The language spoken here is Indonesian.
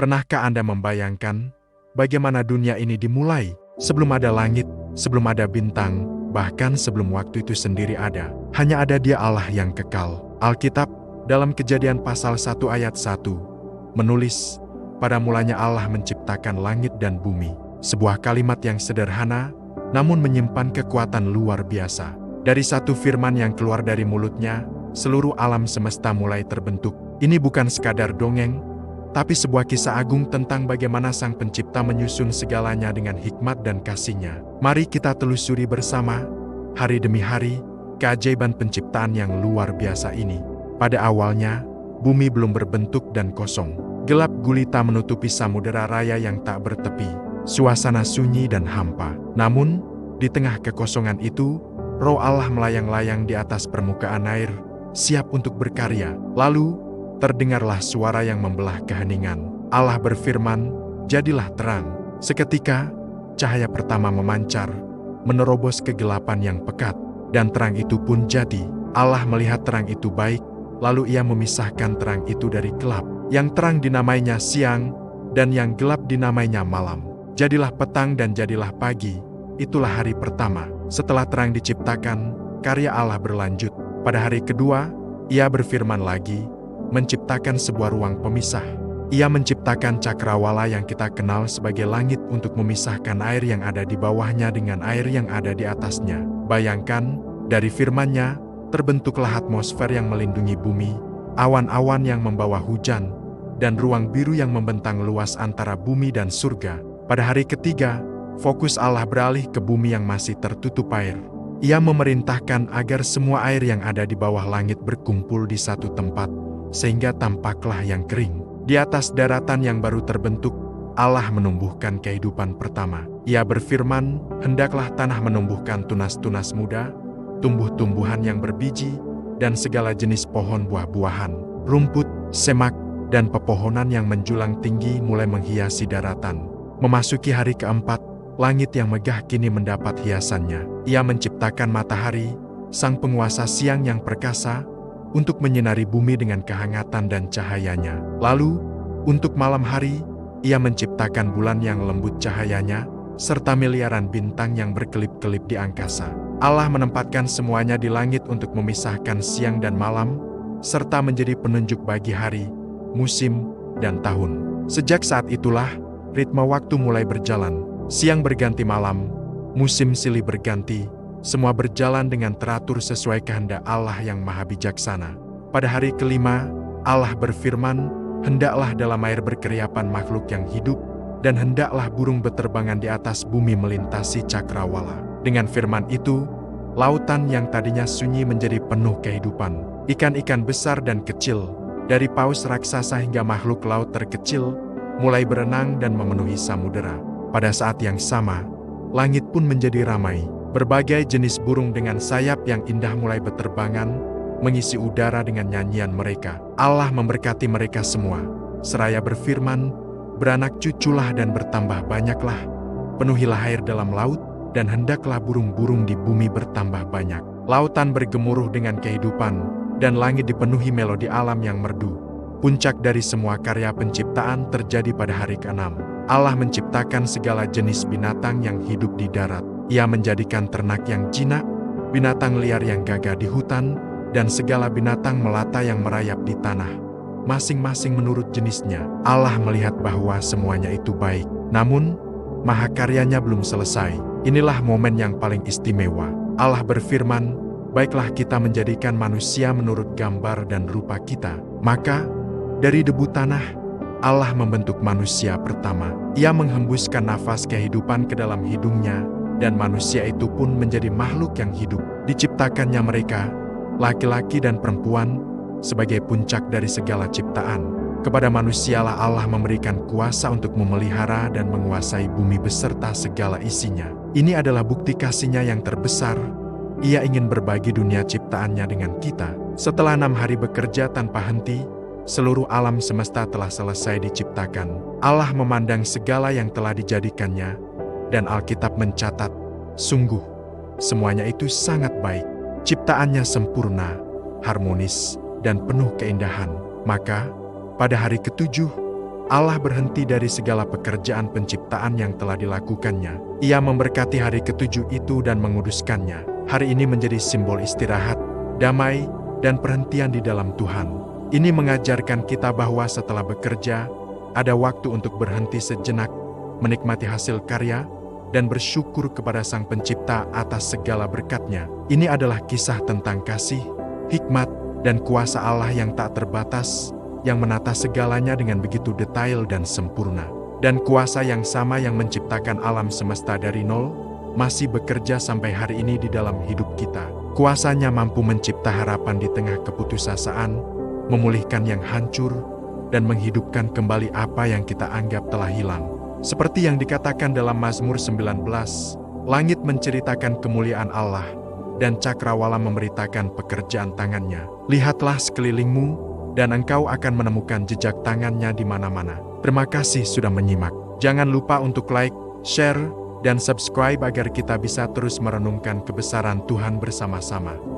Pernahkah Anda membayangkan bagaimana dunia ini dimulai? Sebelum ada langit, sebelum ada bintang, bahkan sebelum waktu itu sendiri ada. Hanya ada Dia Allah yang kekal. Alkitab dalam Kejadian pasal 1 ayat 1 menulis, pada mulanya Allah menciptakan langit dan bumi. Sebuah kalimat yang sederhana, namun menyimpan kekuatan luar biasa. Dari satu firman yang keluar dari mulutnya, seluruh alam semesta mulai terbentuk. Ini bukan sekadar dongeng, tapi sebuah kisah agung tentang bagaimana Sang Pencipta menyusun segalanya dengan hikmat dan kasih-Nya. Mari kita telusuri bersama, hari demi hari, keajaiban penciptaan yang luar biasa ini. Pada awalnya, bumi belum berbentuk dan kosong. Gelap gulita menutupi samudera raya yang tak bertepi. Suasana sunyi dan hampa. Namun, di tengah kekosongan itu, Roh Allah melayang-layang di atas permukaan air, siap untuk berkarya. Lalu, terdengarlah suara yang membelah keheningan. Allah berfirman, "Jadilah terang." Seketika, cahaya pertama memancar, menerobos kegelapan yang pekat, dan terang itu pun jadi. Allah melihat terang itu baik, lalu Ia memisahkan terang itu dari gelap. Yang terang dinamainya siang, dan yang gelap dinamainya malam. Jadilah petang dan jadilah pagi, itulah hari pertama. Setelah terang diciptakan, karya Allah berlanjut. Pada hari kedua, Ia berfirman lagi, menciptakan sebuah ruang pemisah. Ia menciptakan cakrawala yang kita kenal sebagai langit untuk memisahkan air yang ada di bawahnya dengan air yang ada di atasnya. Bayangkan, dari firman-Nya, terbentuklah atmosfer yang melindungi bumi, awan-awan yang membawa hujan, dan ruang biru yang membentang luas antara bumi dan surga. Pada hari ketiga, fokus Allah beralih ke bumi yang masih tertutup air. Ia memerintahkan agar semua air yang ada di bawah langit berkumpul di satu tempat, sehingga tampaklah yang kering. Di atas daratan yang baru terbentuk, Allah menumbuhkan kehidupan pertama. Ia berfirman, "Hendaklah tanah menumbuhkan tunas-tunas muda, tumbuh-tumbuhan yang berbiji, dan segala jenis pohon buah-buahan, rumput, semak, dan pepohonan yang menjulang tinggi mulai menghiasi daratan." Memasuki hari keempat, langit yang megah kini mendapat hiasannya. Ia menciptakan matahari, sang penguasa siang yang perkasa, untuk menyinari bumi dengan kehangatan dan cahayanya. Lalu, untuk malam hari, Ia menciptakan bulan yang lembut cahayanya, serta miliaran bintang yang berkelip-kelip di angkasa. Allah menempatkan semuanya di langit untuk memisahkan siang dan malam, serta menjadi penunjuk bagi hari, musim, dan tahun. Sejak saat itulah, ritme waktu mulai berjalan. Siang berganti malam, musim silih berganti, semua berjalan dengan teratur sesuai kehendak Allah yang maha bijaksana. Pada hari kelima, Allah berfirman, "Hendaklah dalam air berkeriapan makhluk yang hidup, dan hendaklah burung beterbangan di atas bumi melintasi cakrawala." Dengan firman itu, lautan yang tadinya sunyi menjadi penuh kehidupan. Ikan-ikan besar dan kecil, dari paus raksasa hingga makhluk laut terkecil, mulai berenang dan memenuhi samudera. Pada saat yang sama, langit pun menjadi ramai. Berbagai jenis burung dengan sayap yang indah mulai beterbangan, mengisi udara dengan nyanyian mereka. Allah memberkati mereka semua, seraya berfirman, "Beranak cuculah dan bertambah banyaklah, penuhilah air dalam laut, dan hendaklah burung-burung di bumi bertambah banyak." Lautan bergemuruh dengan kehidupan, dan langit dipenuhi melodi alam yang merdu. Puncak dari semua karya penciptaan terjadi pada hari ke-6. Allah menciptakan segala jenis binatang yang hidup di darat. Ia menjadikan ternak yang jinak, binatang liar yang gagah di hutan, dan segala binatang melata yang merayap di tanah, masing-masing menurut jenisnya. Allah melihat bahwa semuanya itu baik. Namun, mahakaryanya belum selesai. Inilah momen yang paling istimewa. Allah berfirman, "Baiklah kita menjadikan manusia menurut gambar dan rupa kita." Maka, dari debu tanah, Allah membentuk manusia pertama. Ia menghembuskan nafas kehidupan ke dalam hidungnya, dan manusia itu pun menjadi makhluk yang hidup. Diciptakannya mereka, laki-laki dan perempuan, sebagai puncak dari segala ciptaan. Kepada manusialah Allah memberikan kuasa untuk memelihara dan menguasai bumi beserta segala isinya. Ini adalah bukti kasih-Nya yang terbesar. Ia ingin berbagi dunia ciptaannya dengan kita. Setelah 6 hari bekerja tanpa henti, seluruh alam semesta telah selesai diciptakan. Allah memandang segala yang telah dijadikannya, dan Alkitab mencatat, sungguh, semuanya itu sangat baik. Ciptaannya sempurna, harmonis, dan penuh keindahan. Maka, pada hari ke-7, Allah berhenti dari segala pekerjaan penciptaan yang telah dilakukannya. Ia memberkati hari ketujuh itu dan menguduskannya. Hari ini menjadi simbol istirahat, damai, dan perhentian di dalam Tuhan. Ini mengajarkan kita bahwa setelah bekerja, ada waktu untuk berhenti sejenak, menikmati hasil karya, dan bersyukur kepada Sang Pencipta atas segala berkat-Nya. Ini adalah kisah tentang kasih, hikmat, dan kuasa Allah yang tak terbatas, yang menata segalanya dengan begitu detail dan sempurna. Dan kuasa yang sama yang menciptakan alam semesta dari nol, masih bekerja sampai hari ini di dalam hidup kita. Kuasa-Nya mampu mencipta harapan di tengah keputusasaan, memulihkan yang hancur, dan menghidupkan kembali apa yang kita anggap telah hilang. Seperti yang dikatakan dalam Mazmur 19, langit menceritakan kemuliaan Allah, dan cakrawala memberitakan pekerjaan tangan-Nya. Lihatlah sekelilingmu, dan engkau akan menemukan jejak tangan-Nya di mana-mana. Terima kasih sudah menyimak. Jangan lupa untuk like, share, dan subscribe agar kita bisa terus merenungkan kebesaran Tuhan bersama-sama.